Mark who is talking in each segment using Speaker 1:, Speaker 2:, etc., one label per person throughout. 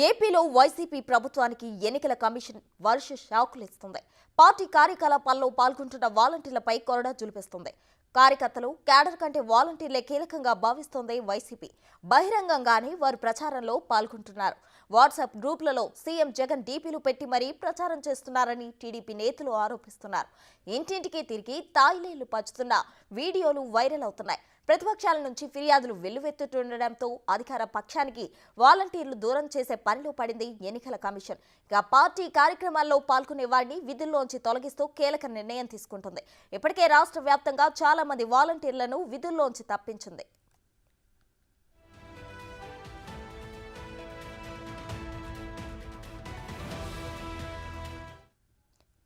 Speaker 1: ఏపీలో వైసీపీ ప్రభుత్వానికి ఎన్నికల కమిషన్ వరుస షాకులిస్తుంది. పార్టీ కార్యకలాపాల్లో పాల్గొంటున్న వాలంటీర్లపై కొరడా జులిపిస్తుంది. కార్యకర్తలు, క్యాడర్ కంటే వాలంటీర్లే కీలకంగా భావిస్తోంది వైసీపీ. బహిరంగంగానే వారు ప్రచారంలో పాల్గొంటున్నారు. వాట్సాప్ గ్రూపులలో సీఎం జగన్ డీపీలు పెట్టి మరీ ప్రచారం చేస్తున్నారని టీడీపీ నేతలు ఆరోపిస్తున్నారు. ఇంటింటికి తిరిగి తాయిలేళ్లు పంచుతున్న వీడియోలు వైరల్ అవుతున్నాయి. ప్రతిపక్షాల నుంచి ఫిర్యాదులు వెల్లువెత్తుతుండటంతో అధికార పక్షానికి వాలంటీర్లు దూరం చేసే పనిలో పడింది ఎన్నికల కమిషన్. ఇక పార్టీ కార్యక్రమాల్లో పాల్గొనే వారిని విధుల్లోంచి తొలగిస్తూ కీలక నిర్ణయం తీసుకుంటుంది. ఇప్పటికే రాష్ట్ర వ్యాప్తంగా చాలా మంది వాలంటీర్లను విధుల్లోంచి తప్పించింది.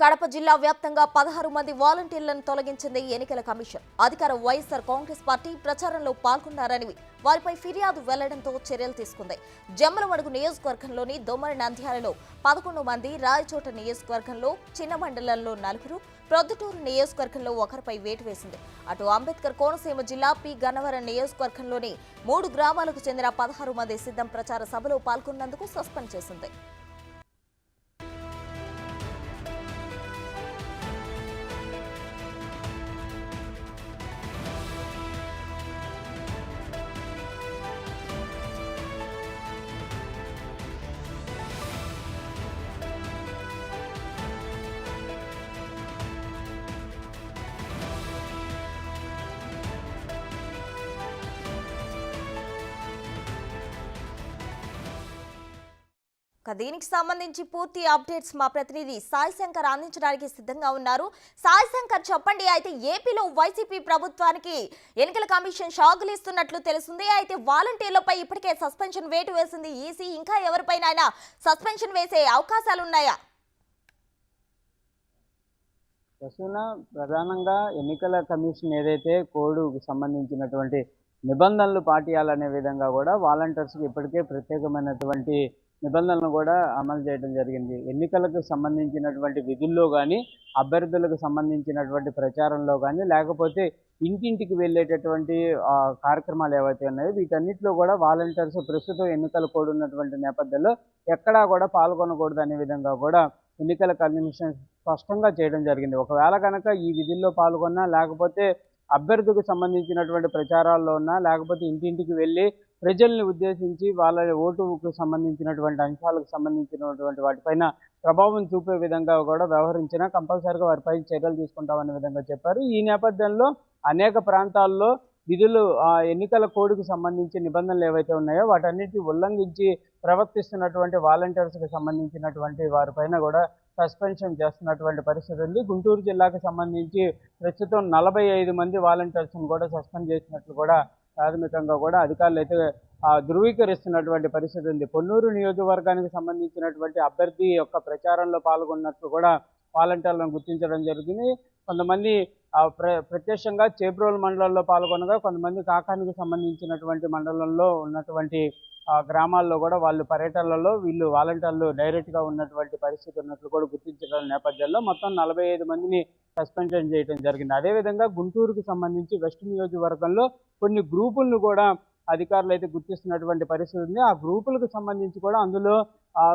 Speaker 1: కడప జిల్లా వ్యాప్తంగా 16 మంది వాలంటీర్లను తొలగించింది ఎన్నికల కమిషన్. అధికార వైఎస్ఆర్ కాంగ్రెస్ పార్టీ ప్రచారంలో పాల్గొన్నారని వారిపై ఫిర్యాదు వెళ్లడంతో చర్యలు తీసుకుంది. జమ్మలమడుగు నియోజకవర్గంలోని దొమ్మరి నంద్యాలలో 11 మంది, రాయచోట నియోజకవర్గంలో చిన్న మండలంలో 4, ప్రొద్దుటూరు నియోజకవర్గంలో ఒకరిపై వేటు వేసింది. అటు అంబేద్కర్ కోనసీమ జిల్లా పి గన్నవరం నియోజకవర్గంలోని 3 గ్రామాలకు చెందిన 16 మంది సిద్ధం ప్రచార సభలో పాల్గొన్నందుకు సస్పెండ్ చేసింది. దీనికి సంబంధించి పూర్తి అప్డేట్స్ మా ప్రతినిధి సాయి శంకర్ అందించడానికి సిద్ధంగా ఉన్నారు. సాయి శంకర్, చెప్పండి. అయితే ఏపీలో వైసీపీ ప్రభుత్వానికి ఎన్నికల కమిషన్ షాకులు ఇస్తున్నట్లు తెలుస్తుంది. అయితే వాలంటీర్లపై ఇప్పటికే సస్పెన్షన్ వేటు వేసింది ఈసీ. ఇంకా ఎవరిపైన సస్పెన్షన్ వేసే అవకాశాలు ఉన్నాయా?
Speaker 2: ప్రధానంగా ఎన్నికల కమిషన్ ఏదైతే కోడ్కు సంబంధించినటువంటి నిబంధనలు పాటియాలనే విధంగా కూడా వాలంటీర్స్కి ఇప్పటికే ప్రత్యేకమైనటువంటి నిబంధనలు కూడా అమలు చేయడం జరిగింది. ఎన్నికలకు సంబంధించినటువంటి విధుల్లో కానీ, అభ్యర్థులకు సంబంధించినటువంటి ప్రచారంలో కానీ, లేకపోతే ఇంటింటికి వెళ్ళేటటువంటి కార్యక్రమాలు ఏవైతే ఉన్నాయో వీటన్నిటిలో కూడా వాలంటీర్స్ ప్రస్తుతం ఎన్నికల కోడ్ ఉన్నటువంటి నేపథ్యంలో ఎక్కడా కూడా పాల్గొనకూడదు అనే విధంగా కూడా ఎన్నికల కమిషన్ స్పష్టంగా చేయడం జరిగింది. ఒకవేళ కనుక ఈ విధుల్లో పాల్గొన్నా, లేకపోతే అభ్యర్థికి సంబంధించినటువంటి ప్రచారాల్లో ఉన్నా, లేకపోతే ఇంటింటికి వెళ్ళి ప్రజల్ని ఉద్దేశించి వాళ్ళ ఓటుకు సంబంధించినటువంటి అంశాలకు సంబంధించినటువంటి వాటిపైన ప్రభావం చూపే విధంగా కూడా వ్యవహరించినా కంపల్సరీగా వారిపై చర్యలు తీసుకుంటామనే విధంగా చెప్పారు. ఈ నేపథ్యంలో అనేక ప్రాంతాల్లో విధులు ఎన్నికల కోడ్కు సంబంధించి నిబంధనలు ఏవైతే ఉన్నాయో వాటన్నిటి ఉల్లంఘించి ప్రవర్తిస్తున్నటువంటి వాలంటీర్స్కి సంబంధించినటువంటి వారిపైన కూడా సస్పెన్షన్ చేస్తున్నటువంటి పరిస్థితి ఉంది. గుంటూరు జిల్లాకు సంబంధించి ప్రస్తుతం 45 మంది వాలంటీర్స్ని కూడా సస్పెండ్ చేసినట్లు కూడా ప్రాథమికంగా కూడా అధికారులు అయితే ధృవీకరిస్తున్నటువంటి పరిస్థితి ఉంది. పొన్నూరు నియోజకవర్గానికి సంబంధించినటువంటి అభ్యర్థి యొక్క ప్రచారంలో పాల్గొన్నట్లు కూడా వాలంటీర్లను గుర్తించడం జరిగింది. కొంతమంది ప్రత్యక్షంగా చేబ్రోలు మండలంలో పాల్గొనగా, కొంతమంది కాకానికి సంబంధించినటువంటి మండలంలో ఉన్నటువంటి గ్రామాల్లో కూడా వాళ్ళు పర్యటనలలో వీళ్ళు వాలంటీర్లు డైరెక్ట్గా ఉన్నటువంటి పరిస్థితి ఉన్నట్లు కూడా గుర్తించడం నేపథ్యంలో మొత్తం 45 మందిని సస్పెన్షన్ చేయడం జరిగింది. అదేవిధంగా గుంటూరుకు సంబంధించి వెస్ట్ నియోజకవర్గంలో కొన్ని గ్రూపులను కూడా అధికారులు అయితే గుర్తిస్తున్నటువంటి పరిస్థితి ఉంది. ఆ గ్రూపులకు సంబంధించి కూడా అందులో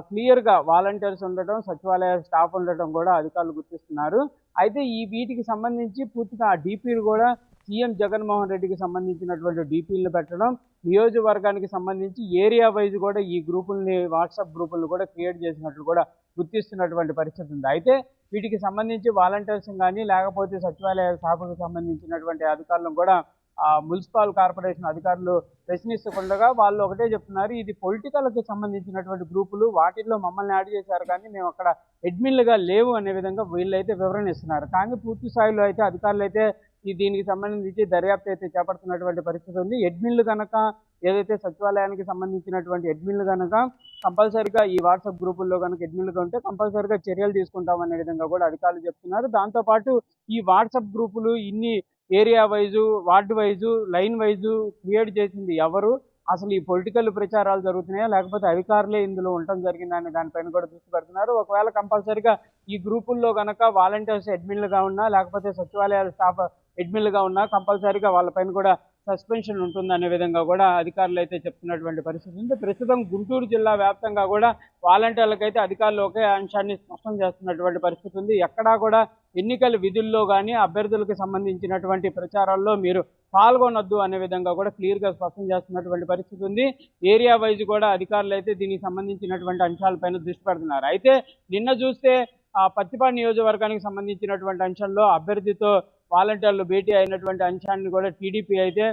Speaker 2: క్లియర్గా వాలంటీర్స్ ఉండటం, సచివాలయ స్టాఫ్ ఉండటం కూడా అధికారులు గుర్తిస్తున్నారు. అయితే వీటికి సంబంధించి పూర్తిగా ఆ డీపీలు కూడా సీఎం జగన్మోహన్ రెడ్డికి సంబంధించినటువంటి డీపీలను పెట్టడం, నియోజకవర్గానికి సంబంధించి ఏరియా వైజ్ కూడా ఈ గ్రూపుల్ని, వాట్సాప్ గ్రూపులను కూడా క్రియేట్ చేసినట్లు కూడా గుర్తిస్తున్నటువంటి పరిస్థితి ఉంది. అయితే వీటికి సంబంధించి వాలంటీర్స్ కానీ, లేకపోతే సచివాలయ స్టాఫ్కి సంబంధించినటువంటి అధికారులను కూడా మున్సిపల్ కార్పొరేషన్ అధికారులు ప్రశ్నిస్తుండగా వాళ్ళు ఒకటే చెప్తున్నారు, ఇది పొలిటికల్కి సంబంధించినటువంటి గ్రూపులు, వాటిల్లో మమ్మల్ని యాడ్ చేశారు కానీ మేము అక్కడ అడ్మిన్లుగా లేవు అనే విధంగా వీళ్ళైతే వివరణ ఇస్తున్నారు. కానీ పూర్తి స్థాయిలో అయితే అధికారులు అయితే దీనికి సంబంధించి దర్యాప్తు అయితే చేపడుతున్నటువంటి పరిస్థితి ఉంది. అడ్మిన్లు కనుక ఏదైతే సచివాలయానికి సంబంధించినటువంటి అడ్మిన్లు కనుక కంపల్సరీగా ఈ వాట్సాప్ గ్రూపుల్లో కనుక అడ్మిన్లుగా ఉంటే కంపల్సరీగా చర్యలు తీసుకుంటామనే విధంగా కూడా అధికారులు చెప్తున్నారు. దాంతోపాటు ఈ వాట్సాప్ గ్రూపులు ఇన్ని area wise, ward wise, line wise create చేసింది ఎవరు, అసలు ఈ పొలిటికల్ ప్రచారాలు జరుగుతున్నాయా లేకపోతే అధికారులే ఇందులో ఉండటం జరిగిందని దానిపైన కూడా దృష్టి పెడుతున్నారు. ఒకవేళ కంపల్సరీగా ఈ గ్రూపుల్లో కనుక వాలంటీర్స్ అడ్మిన్లుగా ఉన్నా, లేకపోతే సచివాలయాల స్టాఫ్ అడ్మిన్లుగా ఉన్నా కంపల్సరీగా వాళ్ళపైన కూడా సస్పెన్షన్ ఉంటుందనే విధంగా కూడా అధికారులు అయితే చెప్తున్నటువంటి పరిస్థితి ఉంది. ప్రస్తుతం గుంటూరు జిల్లా వ్యాప్తంగా కూడా వాలంటీర్లకైతే అధికారులు ఒకే అంశాన్ని స్పష్టం చేస్తున్నటువంటి పరిస్థితి ఉంది. ఎక్కడా కూడా ఎన్నికల విధుల్లో కానీ అభ్యర్థులకు సంబంధించినటువంటి ప్రచారాల్లో మీరు పాల్గొనొద్దు అనే విధంగా కూడా క్లియర్గా స్పష్టం చేస్తున్నటువంటి పరిస్థితి ఉంది. ఏరియా వైజ్ కూడా అధికారులు అయితే దీనికి సంబంధించినటువంటి అంశాలపైన దృష్టి పెడుతున్నారు. అయితే నిన్న చూస్తే పత్తిపాడు నియోజకవర్గానికి సంబంధించినటువంటి అంశంలో అభ్యర్థితో వాలంటీర్లు భేటీ అయినటువంటి అంశాన్ని కూడా టీడీపీ అయితే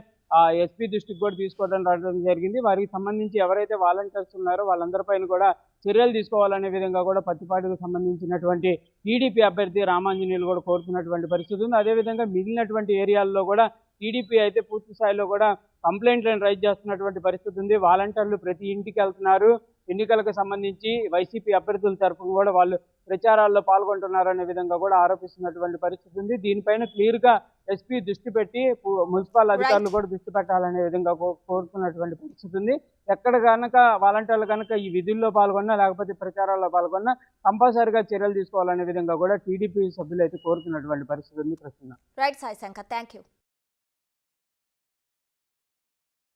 Speaker 2: ఎస్పీ దృష్టికి కూడా తీసుకోవడం రావడం జరిగింది. వారికి సంబంధించి ఎవరైతే వాలంటీర్స్ ఉన్నారో వాళ్ళందరిపైన కూడా చర్యలు తీసుకోవాలనే విధంగా కూడా పత్తిపాడుకు సంబంధించినటువంటి టీడీపీ అభ్యర్థి రామాంజనేయులు కూడా కోరుతున్నటువంటి పరిస్థితి ఉంది. అదేవిధంగా మిగిలినటువంటి ఏరియాల్లో కూడా టీడీపీ అయితే పూర్తి స్థాయిలో కూడా కంప్లైంట్లను రైజ్ చేస్తున్నటువంటి పరిస్థితి ఉంది. వాలంటీర్లు ప్రతి ఇంటికి వెళ్తున్నారు. ఎన్నికలకు సంబంధించి వైసీపీ అభ్యర్థుల తరఫున కూడా వాళ్ళు ప్రచారాల్లో పాల్గొంటున్నారనే విధంగా కూడా ఆరోపిస్తున్నటువంటి పరిస్థితి ఉంది. దీనిపైన క్లియర్గా ఎస్పీ దృష్టి పెట్టి మున్సిపల్ అధికారులు కూడా దృష్టి పెట్టాలనే విధంగా కోరుతున్నటువంటి పరిస్థితి ఉంది. ఎక్కడ కనుక వాలంటీర్లు కనుక ఈ విధుల్లో పాల్గొన్నా లేకపోతే ప్రచారాల్లో పాల్గొన్నా కంపల్సరీగా చర్యలు తీసుకోవాలనే విధంగా కూడా టీడీపీ సభ్యులు అయితే కోరుతున్నటువంటి పరిస్థితి ఉంది. ప్రస్తుతం
Speaker 1: right Sai Shankar, thank you.